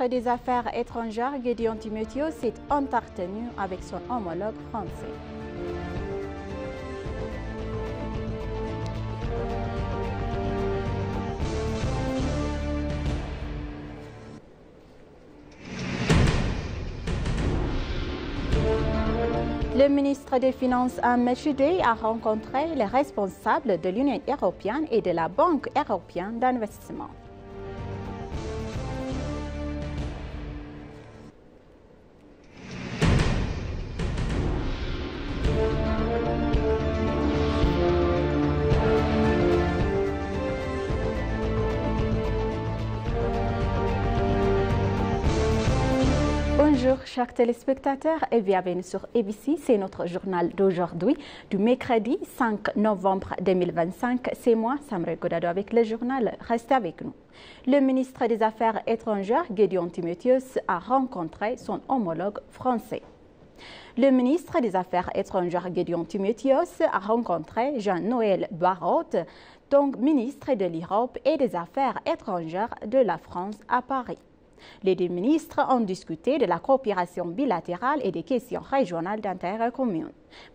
ministre des Affaires étrangères, Gédéon Timothéus, s'est entretenu avec son homologue français. Le ministre des Finances, Ahmed Shideh, a rencontré les responsables de l'Union européenne et de la Banque européenne d'investissement. Bonjour chers téléspectateurs et bienvenue sur ABC, c'est notre journal d'aujourd'hui du mercredi 5 novembre 2025. C'est moi, Samre Godado, avec le journal. Restez avec nous. Le ministre des Affaires étrangères, Gédéon Timothéus, a rencontré son homologue français. Le ministre des Affaires étrangères, Gédéon Timothéus, a rencontré Jean-Noël Barrot, donc ministre de l'Europe et des Affaires étrangères de la France à Paris. Les deux ministres ont discuté de la coopération bilatérale et des questions régionales d'intérêt commun.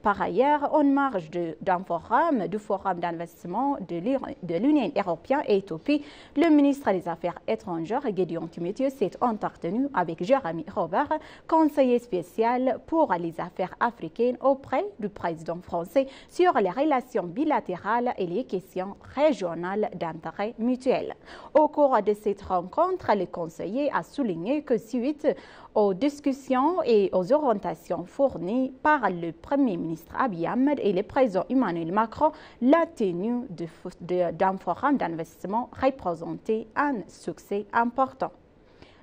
Par ailleurs, en marge du forum d'investissement de l'Union européenne et Éthiopie, le ministre des Affaires étrangères, Gédéon Timothéus, s'est entretenu avec Jérémy Robert, conseiller spécial pour les affaires africaines auprès du président français sur les relations bilatérales et les questions régionales d'intérêt mutuel. Au cours de cette rencontre, le conseiller a souligné que suite aux discussions et aux orientations fournies par le Premier ministre Abiy Ahmed et le président Emmanuel Macron, la tenue d'un forum d'investissement représentait un succès important.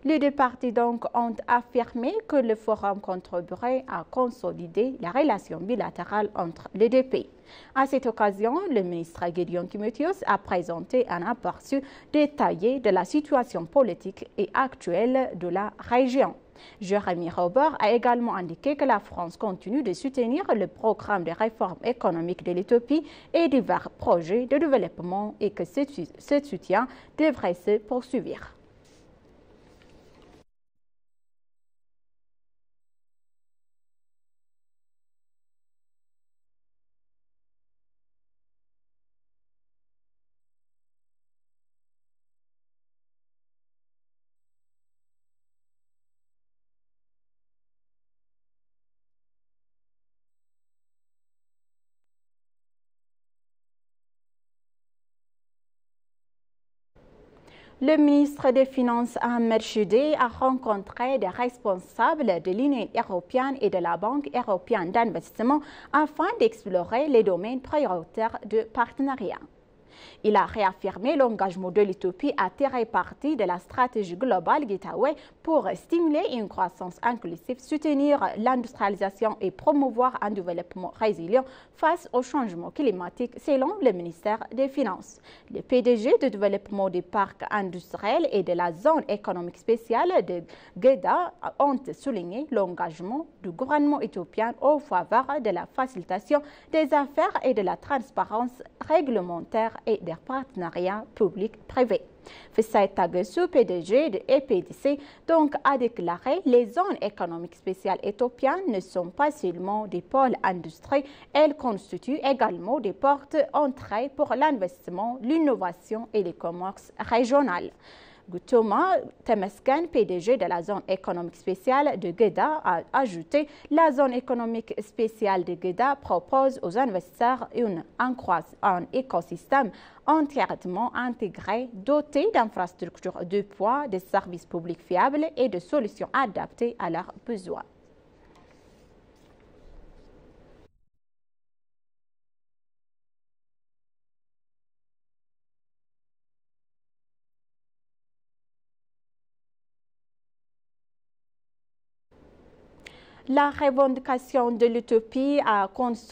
Les deux parties donc ont affirmé que le forum contribuerait à consolider la relation bilatérale entre les deux pays. À cette occasion, le ministre Gédéon Timothéus a présenté un aperçu détaillé de la situation politique et actuelle de la région. Jérémy Robert a également indiqué que la France continue de soutenir le programme de réforme économique de l'Éthiopie et divers projets de développement et que ce soutien devrait se poursuivre. Le ministre des Finances, Ahmed Shideh, a rencontré des responsables de l'Union européenne et de la Banque européenne d'investissement afin d'explorer les domaines prioritaires de partenariat. Il a réaffirmé l'engagement de l'Éthiopie à tirer parti de la stratégie globale Getawe pour stimuler une croissance inclusive, soutenir l'industrialisation et promouvoir un développement résilient face au changement climatique, selon le ministère des Finances. Le PDG de développement des parcs industriels et de la zone économique spéciale de Gedda ont souligné l'engagement du gouvernement éthiopien en faveur de la facilitation des affaires et de la transparence réglementaire et des partenariats publics-privés. Fessay Tagesu, PDG de EPDC, donc a déclaré que les zones économiques spéciales éthiopiennes ne sont pas seulement des pôles industriels, elles constituent également des portes d'entrée pour l'investissement, l'innovation et le commerce régional. Thomas Temesken, PDG de la zone économique spéciale de Gedda, a ajouté « La zone économique spéciale de Gedda propose aux investisseurs un écosystème entièrement intégré, doté d'infrastructures de poids, de services publics fiables et de solutions adaptées à leurs besoins. » La revendication de l'Éthiopie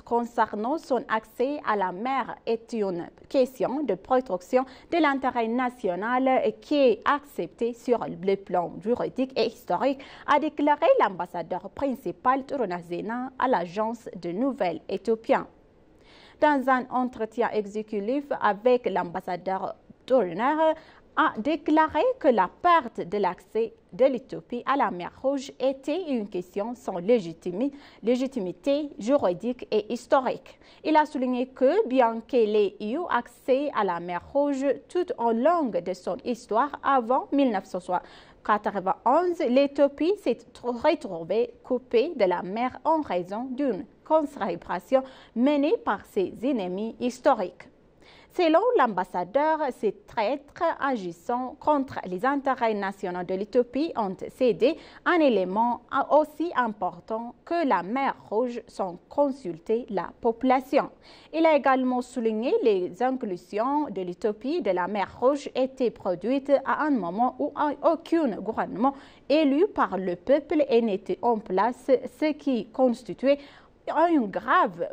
concernant son accès à la mer est une question de protection de l'intérêt national qui est acceptée sur le plan juridique et historique, a déclaré l'ambassadeur principal Turuna Zena à l'agence de nouvelles éthiopienne. Dans un entretien exécutif avec l'ambassadeur Turner, a déclaré que la perte de l'accès de l'Éthiopie à la mer Rouge était une question sans légitimité juridique et historique. Il a souligné que bien qu'elle ait eu accès à la mer Rouge tout au long de son histoire avant 1991, l'Éthiopie s'est retrouvée coupée de la mer en raison d'une conspiration menée par ses ennemis historiques. Selon l'ambassadeur, ces traîtres agissant contre les intérêts nationaux de l'Éthiopie ont cédé un élément aussi important que la mer Rouge sans consulter la population. Il a également souligné que les inclusions de l'Éthiopie de la mer Rouge étaient produites à un moment où aucun gouvernement élu par le peuple n'était en place, ce qui constituait une grave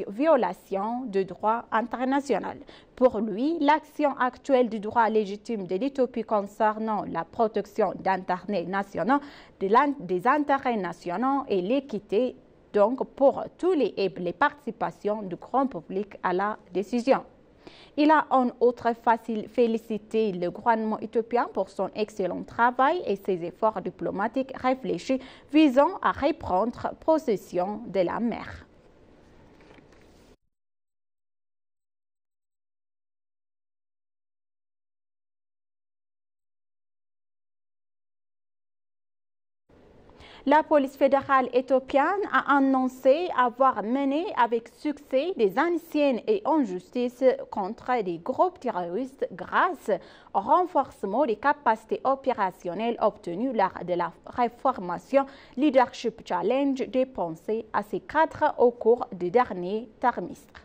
violation du droit international. Pour lui, l'action actuelle du droit légitime de l'Éthiopie concernant la protection d'intérêts nationaux, des intérêts nationaux et l'équité, donc pour tous les participations du grand public à la décision. Il a en outre félicité le gouvernement éthiopien pour son excellent travail et ses efforts diplomatiques réfléchis visant à reprendre possession de la mer. La police fédérale éthiopienne a annoncé avoir mené avec succès des anciennes et injustices contre des groupes terroristes grâce au renforcement des capacités opérationnelles obtenues lors de la reformation Leadership Challenge dépensée à ces cadres au cours du dernier trimestre.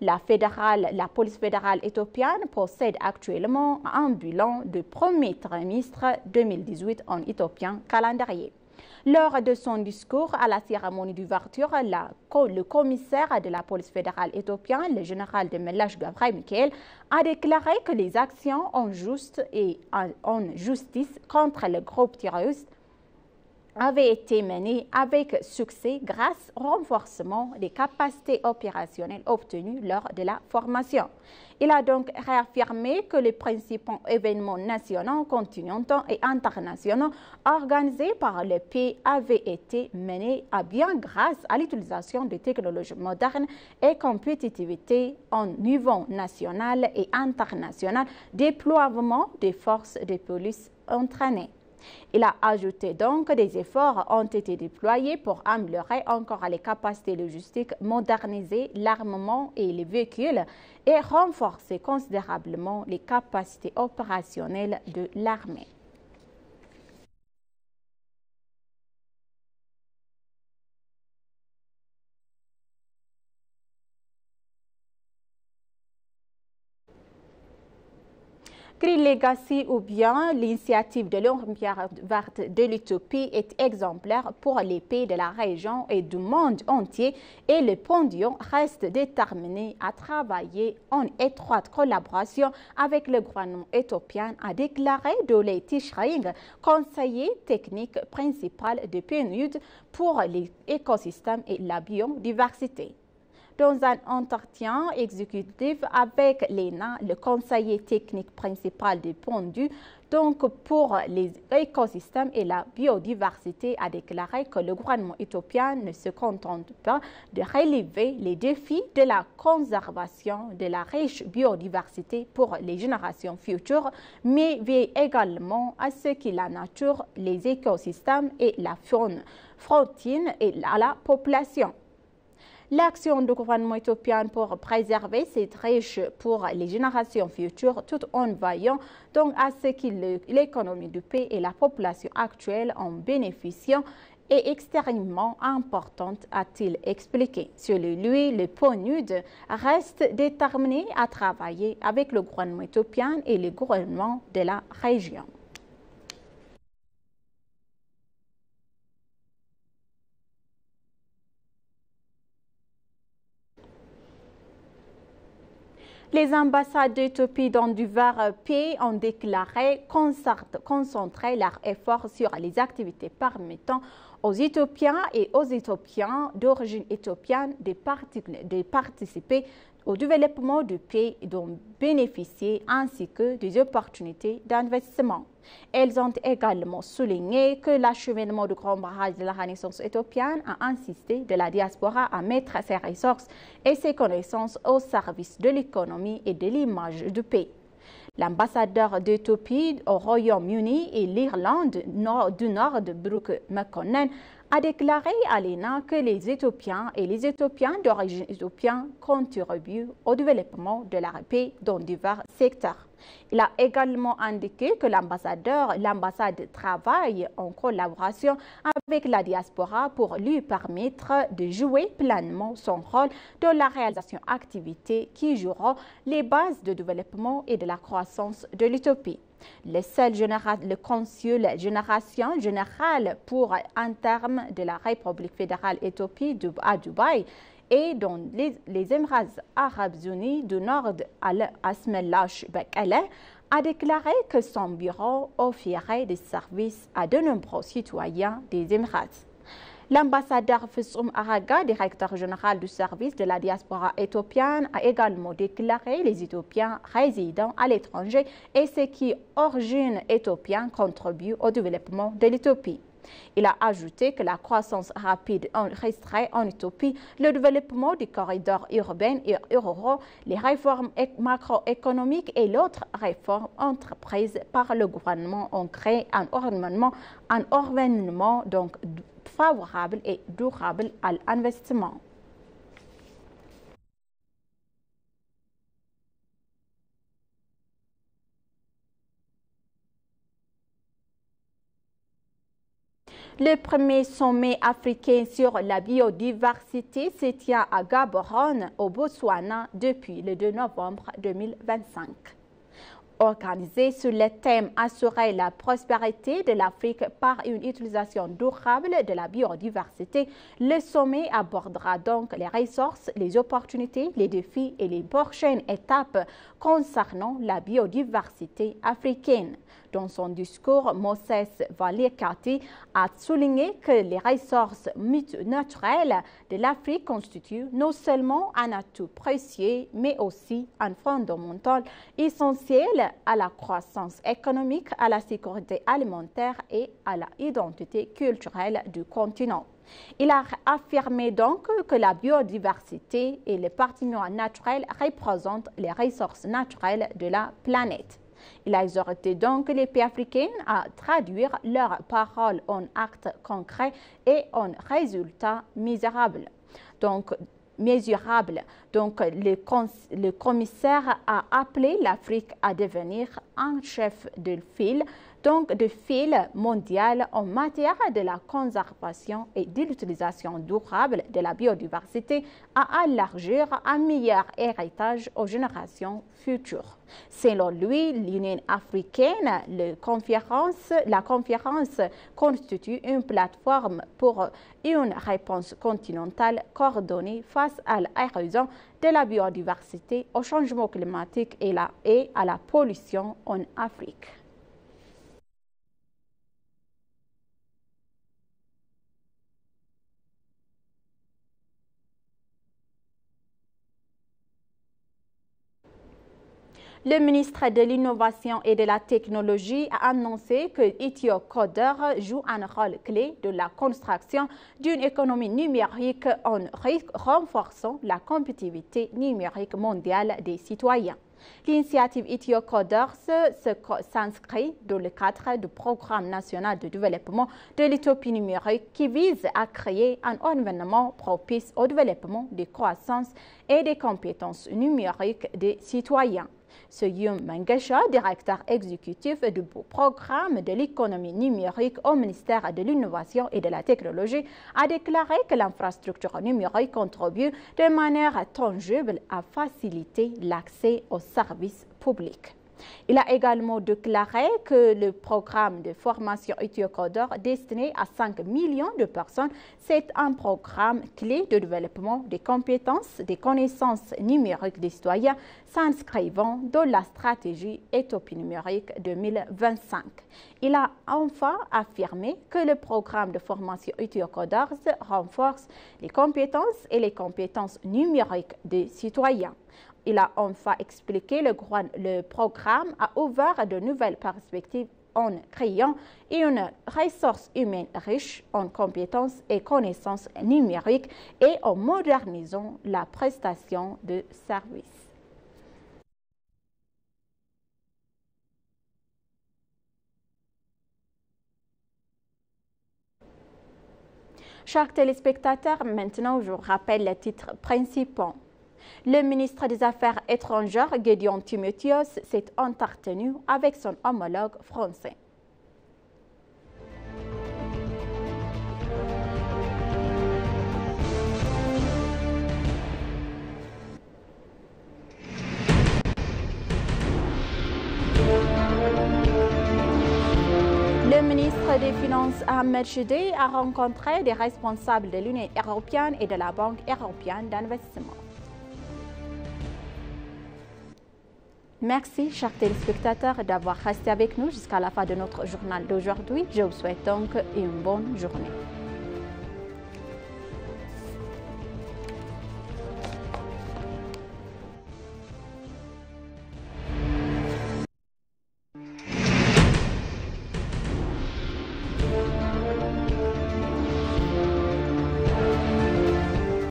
La police fédérale éthiopienne possède actuellement un bilan du premier trimestre 2018 en éthiopien calendrier. Lors de son discours à la cérémonie d'ouverture, le commissaire de la police fédérale éthiopienne, le général de Melash Gabriel Michael, a déclaré que les actions en justice contre le groupe terroriste avait été menée avec succès grâce au renforcement des capacités opérationnelles obtenues lors de la formation. Il a donc réaffirmé que les principaux événements nationaux, continentaux et internationaux organisés par le pays avaient été menés à bien grâce à l'utilisation des technologies modernes et compétitivité au niveau national et international, déploiement des forces de police entraînées. Il a ajouté donc que des efforts ont été déployés pour améliorer encore les capacités logistiques, moderniser l'armement et les véhicules et renforcer considérablement les capacités opérationnelles de l'armée. Green Legacy ou bien l'initiative de l'Olympiade verte de l'Éthiopie est exemplaire pour les pays de la région et du monde entier et le Pondion reste déterminé à travailler en étroite collaboration avec le gouvernement éthiopien, a déclaré Dole Tishring, conseiller technique principal de PNUD pour les écosystèmes et la biodiversité. Dans un entretien exécutif avec l'ENA, le conseiller technique principal du PNUD, donc pour les écosystèmes et la biodiversité, a déclaré que le gouvernement éthiopien ne se contente pas de relever les défis de la conservation de la riche biodiversité pour les générations futures, mais veille également à ce que la nature, les écosystèmes et la faune frontine et à la population. L'action du gouvernement éthiopien pour préserver cette riche pour les générations futures tout en veillant donc à ce que l'économie du pays et la population actuelle en bénéficient est extrêmement importante, a-t-il expliqué. Selon lui, le PNUD reste déterminé à travailler avec le gouvernement éthiopien et le gouvernement de la région. Les ambassades d'Éthiopie dans divers pays ont déclaré concentrer leurs efforts sur les activités permettant aux Éthiopiens et aux Éthiopiens d'origine éthiopienne de participer au développement du pays dont bénéficier ainsi que des opportunités d'investissement. Elles ont également souligné que l'acheminement du grand barrage de la Renaissance éthiopienne a insisté de la diaspora à mettre ses ressources et ses connaissances au service de l'économie et de l'image du pays. L'ambassadeur d'Éthiopie au Royaume-Uni et l'Irlande du Nord, Brooke McConnell, a déclaré à l'ENA que les Éthiopiens et les Éthiopiens d'origine éthiopienne contribuent au développement de la paix dans divers secteurs. Il a également indiqué que l'ambassade travaille en collaboration avec la diaspora pour lui permettre de jouer pleinement son rôle dans la réalisation d'activités qui joueront les bases de développement et de la croissance de l'Éthiopie. Le consul génération générale pour intérim de la République fédérale Éthiopie à Dubaï et dans les Émirats arabes unis du Nord, Asmelash Bekele, a déclaré que son bureau offrirait des services à de nombreux citoyens des Émirats. L'ambassadeur Fessoum Araga, directeur général du service de la diaspora éthiopienne, a également déclaré que les Éthiopiens résidant à l'étranger et ceux qui origine éthiopienne contribuent au développement de l'Éthiopie. Il a ajouté que la croissance rapide resterait en Éthiopie, le développement des corridors urbains et ruraux, les réformes macroéconomiques et l'autre réforme entreprise par le gouvernement ont créé un environnement donc favorable et durable à l'investissement. Le premier sommet africain sur la biodiversité se tient à Gaborone, au Botswana, depuis le 2 novembre 2025. Organisé sur le thème « Assurer la prospérité de l'Afrique par une utilisation durable de la biodiversité », le sommet abordera donc les ressources, les opportunités, les défis et les prochaines étapes concernant la biodiversité africaine. Dans son discours, Moses Valekati a souligné que les ressources naturelles de l'Afrique constituent non seulement un atout précieux, mais aussi un fondamental essentiel à la croissance économique, à la sécurité alimentaire et à l'identité culturelle du continent. Il a affirmé donc que la biodiversité et le patrimoine naturel représentent les ressources naturelles de la planète. Il a exhorté donc les pays africains à traduire leurs paroles en actes concrets et en résultats mesurables. Donc, le commissaire a appelé l'Afrique à devenir un chef de file mondial en matière de la conservation et de l'utilisation durable de la biodiversité, à élargir un meilleur héritage aux générations futures. Selon lui, l'Union africaine, la conférence constitue une plateforme pour une réponse continentale coordonnée face à l'érosion de la biodiversité, au changement climatique et à la pollution en Afrique. Le ministre de l'Innovation et de la Technologie a annoncé que Ethiocoder joue un rôle clé de la construction d'une économie numérique en renforçant la compétitivité numérique mondiale des citoyens. L'initiative Ethiocoder s'inscrit dans le cadre du Programme national de développement de l'Éthiopie numérique qui vise à créer un environnement propice au développement des croissances et des compétences numériques des citoyens. Soyum Mangasha, directeur exécutif du programme de l'économie numérique au ministère de l'Innovation et de la Technologie, a déclaré que l'infrastructure numérique contribue de manière tangible à faciliter l'accès aux services publics. Il a également déclaré que le programme de formation utiocodeur destiné à 5 millions de personnes, c'est un programme clé de développement des compétences, des connaissances numériques des citoyens s'inscrivant dans la stratégie Utopie numérique 2025. Il a enfin affirmé que le programme de formation utiocodeur renforce les compétences et les compétences numériques des citoyens. Il a enfin expliqué que le programme a ouvert de nouvelles perspectives en créant une ressource humaine riche en compétences et connaissances numériques et en modernisant la prestation de services. Chers téléspectateurs, maintenant je vous rappelle les titres principaux. Le ministre des Affaires étrangères, Gédéon Timotheos, s'est entretenu avec son homologue français. Le ministre des Finances, Ahmed Shideh, a rencontré des responsables de l'Union européenne et de la Banque européenne d'investissement. Merci, chers téléspectateurs, d'avoir resté avec nous jusqu'à la fin de notre journal d'aujourd'hui. Je vous souhaite donc une bonne journée.